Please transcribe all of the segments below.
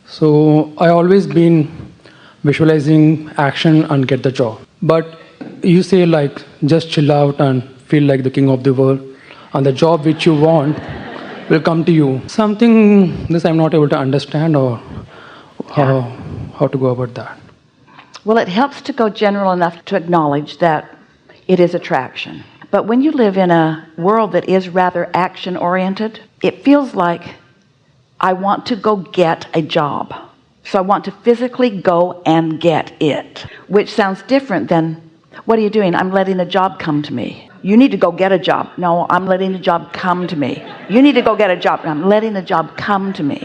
So I always been visualizing action and get the job. But you say like just chill out and feel like the king of the world, and the job which you want will come to you. Something this I'm not able to understand or how to go about that. Well, it helps to go general enough to acknowledge that it is attraction. But when you live in a world that is rather action-oriented, it feels like I want to go get a job. So I want to physically go and get it, which sounds different than, what are you doing? I'm letting a job come to me. You need to go get a job. No, I'm letting a job come to me. You need to go get a job. I'm letting a job come to me.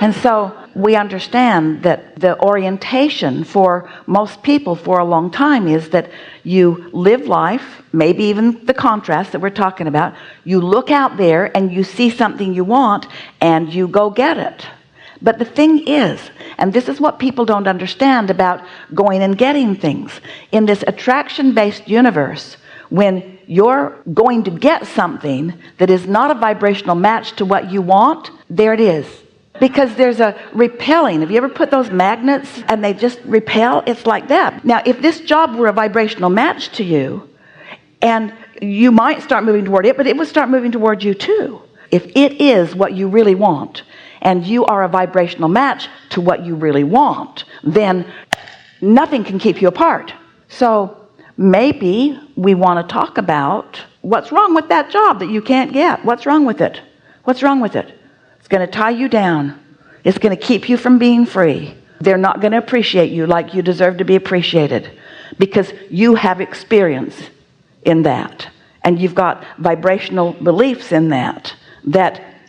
And so we understand that the orientation for most people for a long time is that you live life, maybe even the contrast that we're talking about. You look out there and you see something you want and you go get it. But the thing is, and this is what people don't understand about going and getting things, in this attraction-based universe, when you're going to get something that is not a vibrational match to what you want, there it is. Because there's a repelling. Have you ever put those magnets and they just repel? It's like that. Now, if this job were a vibrational match to you, and you might start moving toward it, but it would start moving toward you too. If it is what you really want, and you are a vibrational match to what you really want, then nothing can keep you apart. So maybe we want to talk about what's wrong with that job that you can't get. What's wrong with it? What's wrong with it? It's going to tie you down. It's going to keep you from being free. They're not going to appreciate you like you deserve to be appreciated, because you have experience in that, and you've got vibrational beliefs in that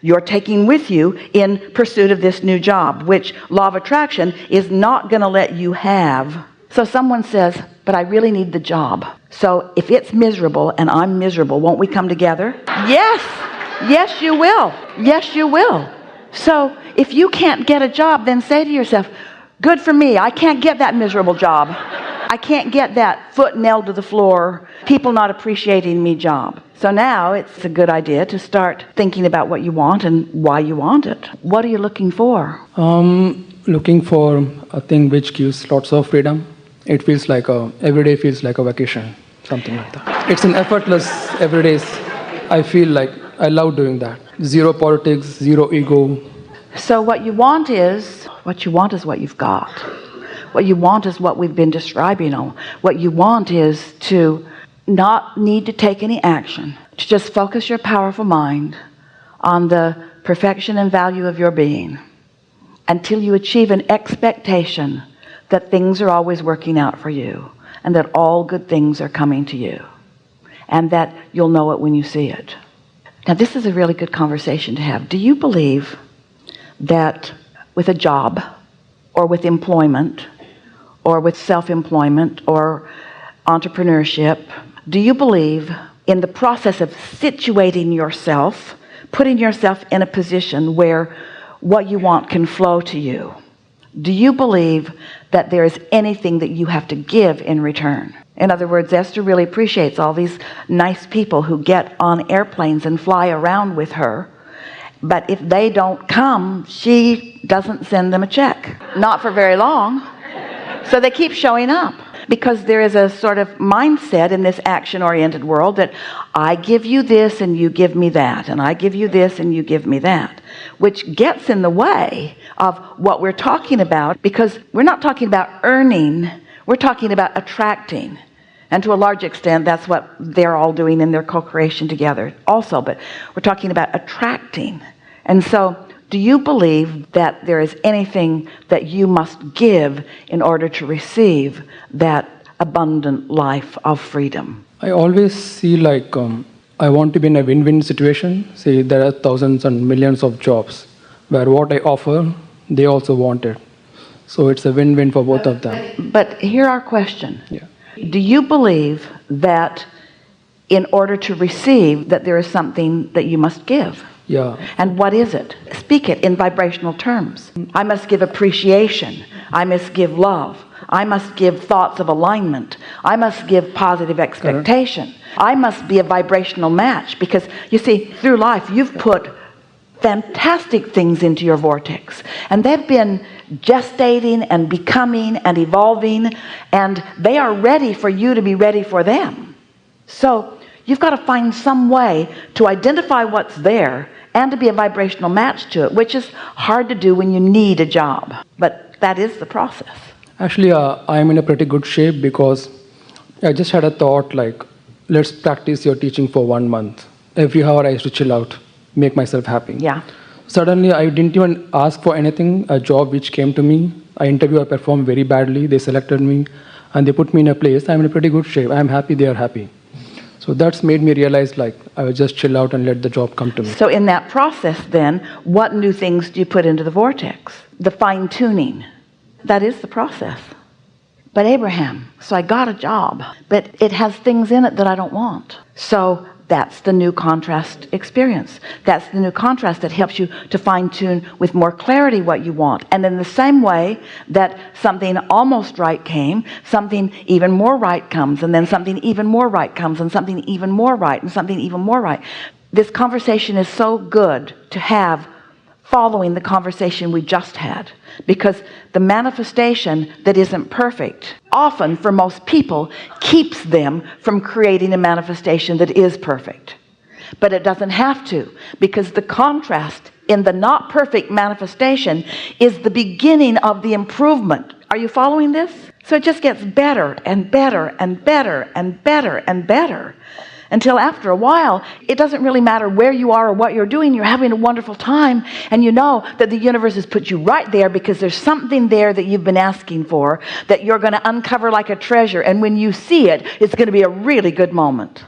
you're taking with you in pursuit of this new job, which law of attraction is not going to let you have. So someone says, but I really need the job. So if it's miserable and I'm miserable, won't we come together? Yes, you will. Yes, you will. So if you can't get a job, then say to yourself, good for me. I can't get that miserable job. I can't get that foot nailed to the floor, people not appreciating me job. So now it's a good idea to start thinking about what you want and why you want it. What are you looking for? Looking for a thing which gives lots of freedom. It feels like every day feels like a vacation, something like that. It's an effortless every day. I feel like I love doing that. Zero politics, zero ego. So what you want is what you've got. What you want is what we've been describing on. What you want is to not need to take any action, to just focus your powerful mind on the perfection and value of your being until you achieve an expectation that things are always working out for you and that all good things are coming to you and that you'll know it when you see it. Now, this is a really good conversation to have. Do you believe that with a job or with employment or with self-employment or entrepreneurship, do you believe in the process of situating yourself, putting yourself in a position where what you want can flow to you? Do you believe that there is anything that you have to give in return? In other words, Esther really appreciates all these nice people who get on airplanes and fly around with her, but if they don't come, she doesn't send them a check. Not for very long. So they keep showing up because there is a sort of mindset in this action-oriented world that I give you this and you give me that, and I give you this and you give me that, which gets in the way of what we're talking about, because we're not talking about earning, we're talking about attracting. And to a large extent, that's what they're all doing in their co-creation together also, but we're talking about attracting. And so, do you believe that there is anything that you must give in order to receive that abundant life of freedom? I always see like I want to be in a win-win situation. Say there are thousands and millions of jobs where what I offer, they also want it. So it's a win-win for both of them. But here's our question. Yeah. Do you believe that in order to receive that there is something that you must give? Yeah. And what is it? Speak it in vibrational terms. I must give appreciation. I must give love. I must give thoughts of alignment. I must give positive expectation. I must be a vibrational match, because you see, through life you've put fantastic things into your vortex, and they've been gestating and becoming and evolving, and they are ready for you to be ready for them. So you've got to find some way to identify what's there and to be a vibrational match to it, which is hard to do when you need a job, but that is the process. Actually, I'm in a pretty good shape because I just had a thought like, let's practice your teaching for 1 month. Every hour I used to chill out, make myself happy. Yeah. Suddenly, I didn't even ask for anything, a job which came to me. I performed very badly. They selected me and they put me in a place. I'm in a pretty good shape. I'm happy, they are happy. So that's made me realize like I would just chill out and let the job come to me. So in that process then, what new things do you put into the vortex? The fine-tuning. That is the process. But Abraham, so I got a job, but it has things in it that I don't want. So that's the new contrast experience. That's the new contrast that helps you to fine-tune with more clarity what you want. And in the same way that something almost right came, something even more right comes, and then something even more right comes, and something even more right, and something even more right. This conversation is so good to have following the conversation we just had, because the manifestation that isn't perfect often for most people keeps them from creating a manifestation that is perfect. But it doesn't have to, because the contrast in the not perfect manifestation is the beginning of the improvement. Are you following this? So it just gets better and better and better and better and better, until after a while, it doesn't really matter where you are or what you're doing. You're having a wonderful time, and you know that the universe has put you right there because there's something there that you've been asking for that you're going to uncover like a treasure, and when you see it, it's going to be a really good moment.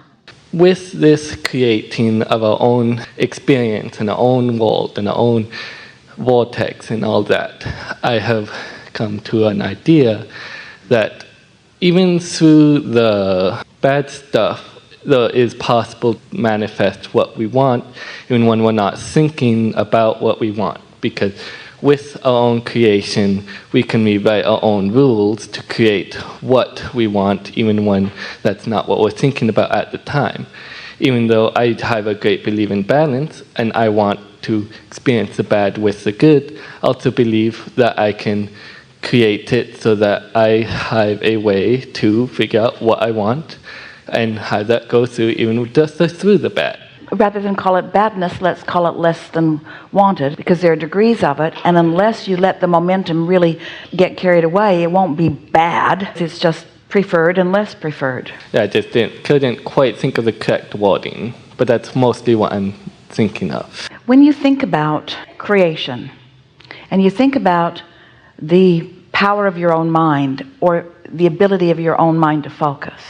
With this creating of our own experience and our own world and our own vortex and all that, I have come to an idea that even through the bad stuff, it is possible to manifest what we want, even when we're not thinking about what we want. Because with our own creation, we can rewrite our own rules to create what we want, even when that's not what we're thinking about at the time. Even though I have a great belief in balance, and I want to experience the bad with the good, I also believe that I can create it so that I have a way to figure out what I want, and how that goes through, even just through the bad. Rather than call it badness, let's call it less than wanted, because there are degrees of it, and unless you let the momentum really get carried away, it won't be bad. It's just preferred and less preferred. Yeah, I just couldn't quite think of the correct wording, but that's mostly what I'm thinking of. When you think about creation, and you think about the power of your own mind, or the ability of your own mind to focus,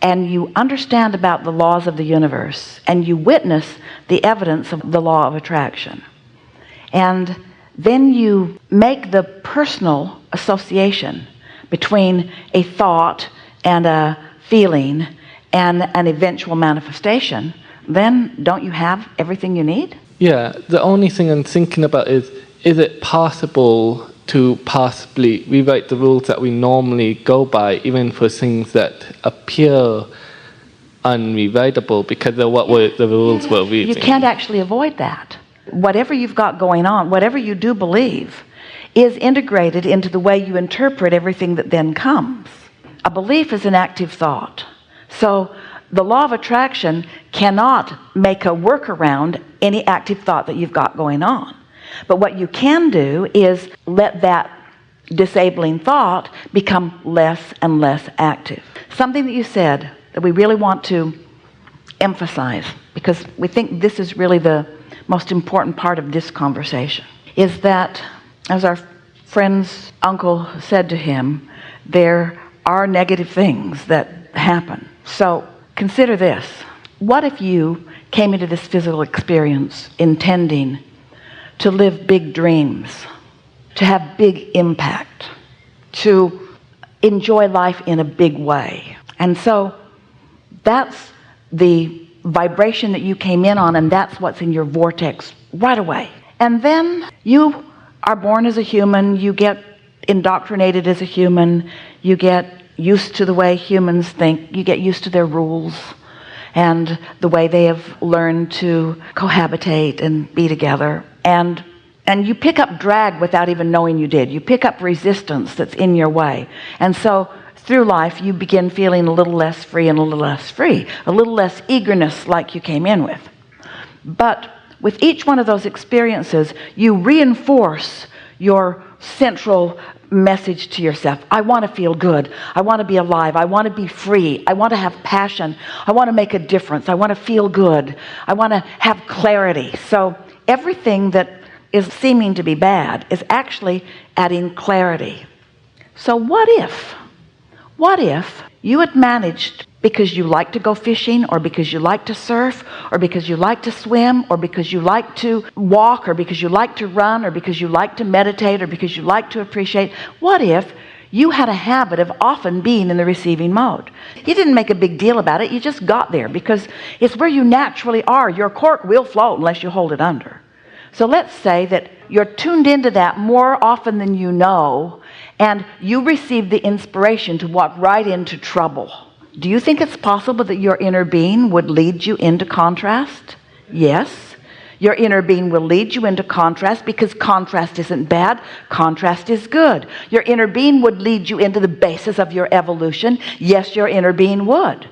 and you understand about the laws of the universe, and you witness the evidence of the law of attraction, and then you make the personal association between a thought and a feeling and an eventual manifestation, then don't you have everything you need? Yeah, the only thing I'm thinking about is it possible to possibly rewrite the rules that we normally go by, even for things that appear unrewritable because of what the rules we're reading? You can't actually avoid that. Whatever you've got going on, whatever you do believe, is integrated into the way you interpret everything that then comes. A belief is an active thought. So the law of attraction cannot make a workaround any active thought that you've got going on. But what you can do is let that disabling thought become less and less active. Something that you said that we really want to emphasize, because we think this is really the most important part of this conversation, is that, as our friend's uncle said to him, there are negative things that happen. So consider this. What if you came into this physical experience intending to live big dreams, to have big impact, to enjoy life in a big way? And so that's the vibration that you came in on, and that's what's in your vortex right away. And then you are born as a human, you get indoctrinated as a human, you get used to the way humans think, you get used to their rules, and the way they have learned to cohabitate and be together. And you pick up drag without even knowing you did. You pick up resistance that's in your way. And so through life, you begin feeling a little less free and a little less free, a little less eagerness like you came in with. But with each one of those experiences, you reinforce your central message to yourself. I want to feel good. I want to be alive. I want to be free. I want to have passion. I want to make a difference. I want to feel good. I want to have clarity. So everything that is seeming to be bad is actually adding clarity. So what if you had managed, because you like to go fishing, or because you like to surf, or because you like to swim, or because you like to walk, or because you like to run, or because you like to meditate, or because you like to appreciate, what if you had a habit of often being in the receiving mode? You didn't make a big deal about it. You just got there because it's where you naturally are. Your cork will float unless you hold it under. So let's say that you're tuned into that more often than you know, and you receive the inspiration to walk right into trouble. Do you think it's possible that your inner being would lead you into contrast? Yes. Your inner being will lead you into contrast, because contrast isn't bad, contrast is good. Your inner being would lead you into the basis of your evolution. Yes, your inner being would.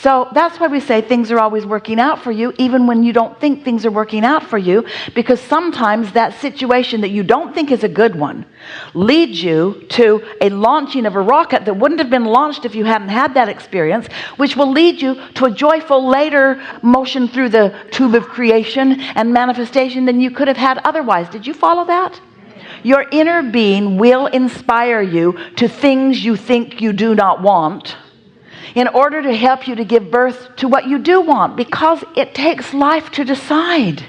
So that's why we say things are always working out for you, even when you don't think things are working out for you, because sometimes that situation that you don't think is a good one leads you to a launching of a rocket that wouldn't have been launched if you hadn't had that experience, which will lead you to a joyful later motion through the tube of creation and manifestation than you could have had otherwise. Did you follow that? Your inner being will inspire you to things you think you do not want, in order to help you to give birth to what you do want, because it takes life to decide.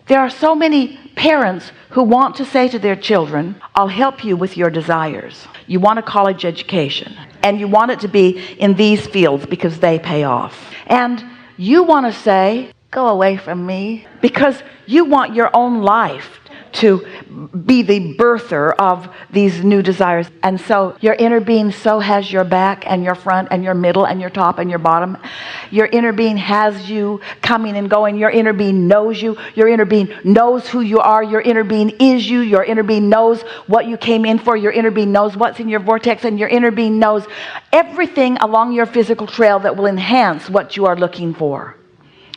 There are so many parents who want to say to their children, I'll help you with your desires. You want a college education, and you want it to be in these fields because they pay off. And you want to say, go away from me, because you want your own life to be the birther of these new desires. And so your inner being so has your back and your front and your middle and your top and your bottom. Your inner being has you coming and going. Your inner being knows you. Your inner being knows who you are. Your inner being is you. Your inner being knows what you came in for. Your inner being knows what's in your vortex, and your inner being knows everything along your physical trail that will enhance what you are looking for.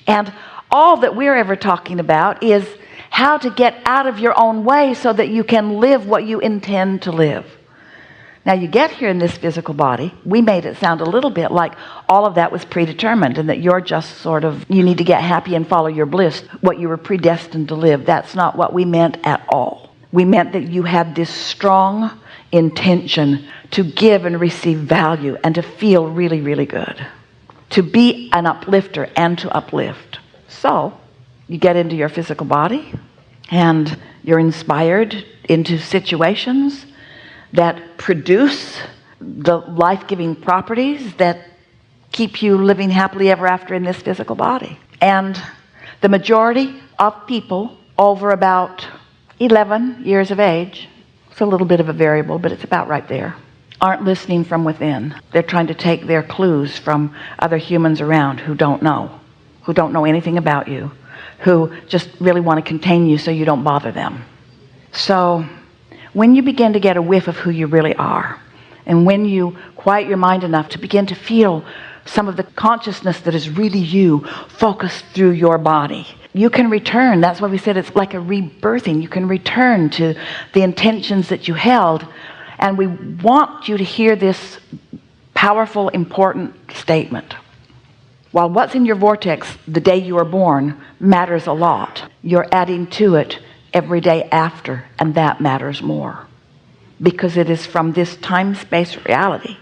And all that we're ever talking about is how to get out of your own way so that you can live what you intend to live. Now you get here in this physical body. We made it sound a little bit like all of that was predetermined, and that you're just sort of, you need to get happy and follow your bliss, what you were predestined to live. That's not what we meant at all. We meant that you had this strong intention to give and receive value, and to feel really, really good, to be an uplifter and to uplift. So you get into your physical body, and you're inspired into situations that produce the life-giving properties that keep you living happily ever after in this physical body. And the majority of people over about 11 years of age, it's a little bit of a variable, but it's about right there, aren't listening from within. They're trying to take their clues from other humans around who don't know anything about you, who just really want to contain you so you don't bother them. So when you begin to get a whiff of who you really are, and when you quiet your mind enough to begin to feel some of the consciousness that is really you focused through your body, you can return. That's why we said it's like a rebirthing. You can return to the intentions that you held. And we want you to hear this powerful, important statement. While what's in your vortex the day you are born matters a lot, you're adding to it every day after, and that matters more. Because it is from this time-space reality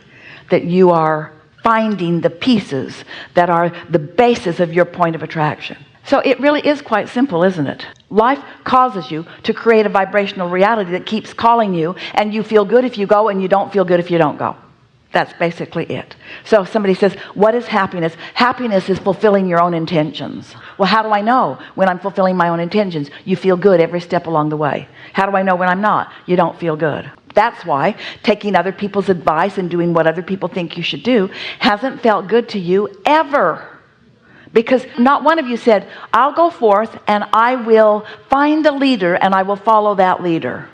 that you are finding the pieces that are the basis of your point of attraction. So it really is quite simple, isn't it? Life causes you to create a vibrational reality that keeps calling you, and you feel good if you go, and you don't feel good if you don't go. That's basically it. So if somebody says, what is happiness? Happiness is fulfilling your own intentions. Well, how do I know when I'm fulfilling my own intentions? You feel good every step along the way. How do I know when I'm not? You don't feel good. That's why taking other people's advice and doing what other people think you should do hasn't felt good to you ever. Because not one of you said, I'll go forth and I will find a leader and I will follow that leader.